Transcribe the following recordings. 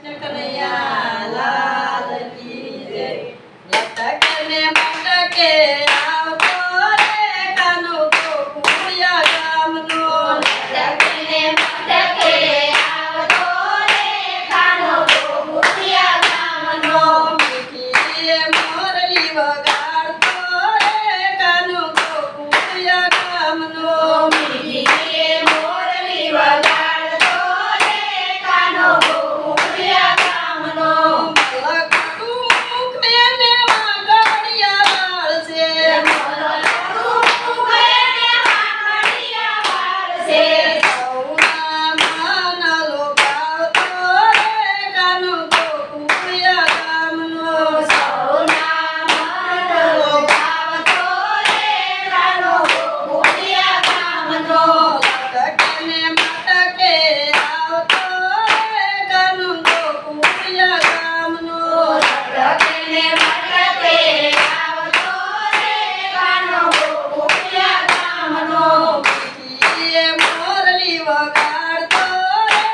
કનૈયા લાલ કી જય. લટકને મટકે આવતો રે કાનો ગોકુળિયા ગામનો. લટકને મટકે આવતો રે કાનો ગોકુળિયા ગામનો. મીઠીએ મોરલી વગાડતો રે કાનો ગોકુળિયા ગામનો. મીઠીએ મોરલી વગાડતો રે કાનો ગોકુળિયા ગામનો. મલકતું મુખ એને વાગડિયા વાળશે. મલકતું મુખ એને વાગડિયા વાળશે. સૌના મન લોભાવતો રે કાનો ગોકુળિયા ગામનો. સૌના મન લોભાવતો રે કાનો ગોકુળિયા ગામનો. લટકને મટકે આવતો રે કાનો ગોકુળિયા ગામનો. લટકને મટકે આવતો રે કાનો ગોકુળિયા ગામનો. મીઠીએ મોરલી વગાડતો રે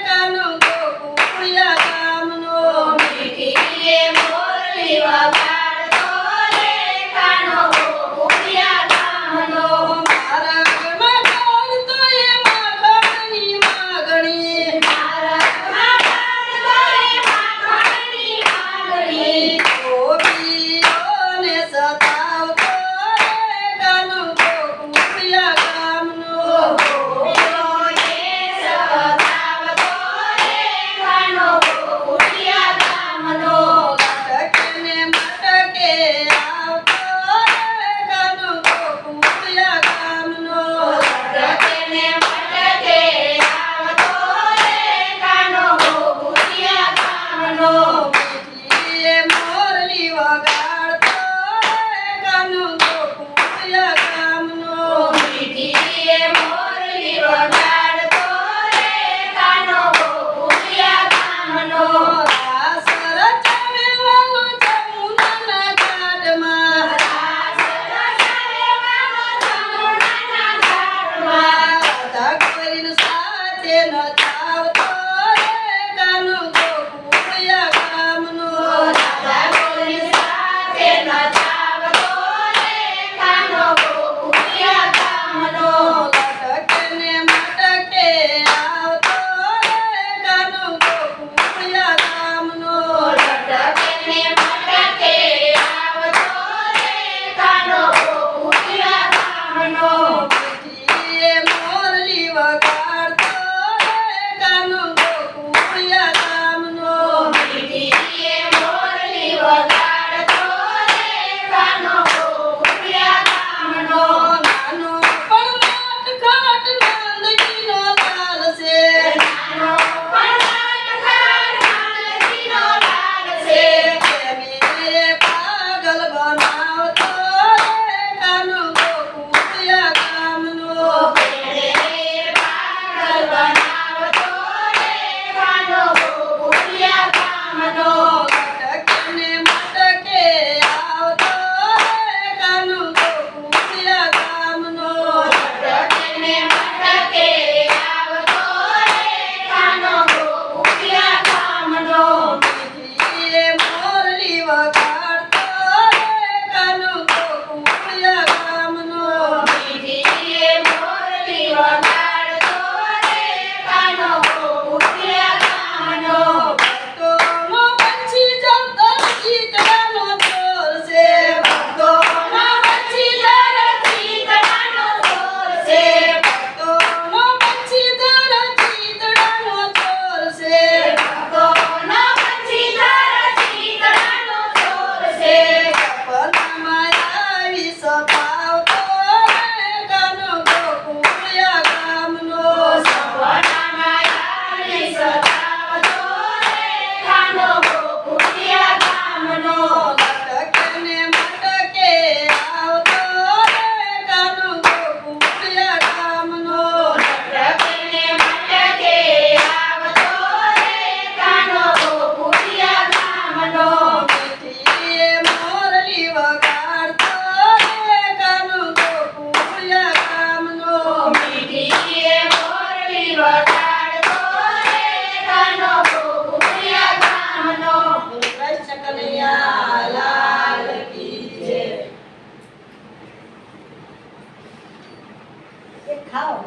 કાનો ગોકુળિયા ગામનો. મીઠીએ મોરલી વગાડતો રે કાનો ગોકુળિયા ગામનો. માર્ગમાં ચાલતો એ માખણની માગણી. માર્ગમાં ચાલતો એ માખણની માગણી. ગોપીઓને સતાવતો રે કાનો ગોકુળિયા ગામનો. ગોપીઓને સતાવતો રે કાનો ગોકુળિયા ગામનો. લટકને મટકે આવતો રે કાનો ગોકુળિયા ગામનો. લટકને મટકે આવતો રે કાનો ગોકુળિયા ગામનો. મીઠીએ મોરલી વગાડતો રે કાનો ગોકુળિયા ગામનો. મીઠીએ મોરલી વગાડતો રે કાનો ગોકુળિયા ગામનો. રાસ રચાવે વાલો જમુનાના ઘાટમાં. રાસ રચાવે વાલો જમુનાના ઘાટમાં. રાધા ગોરીન સાથે નચાવતો રે કાનો ગોકુળિયા ગામનો. રાધા ગોરી સાથે નચાવતો રે કાનો ગોકુળિયા ગામનો. લટકને મટકે આવતો રે કાનો ગોકુળિયા ગામનો. ખાઓ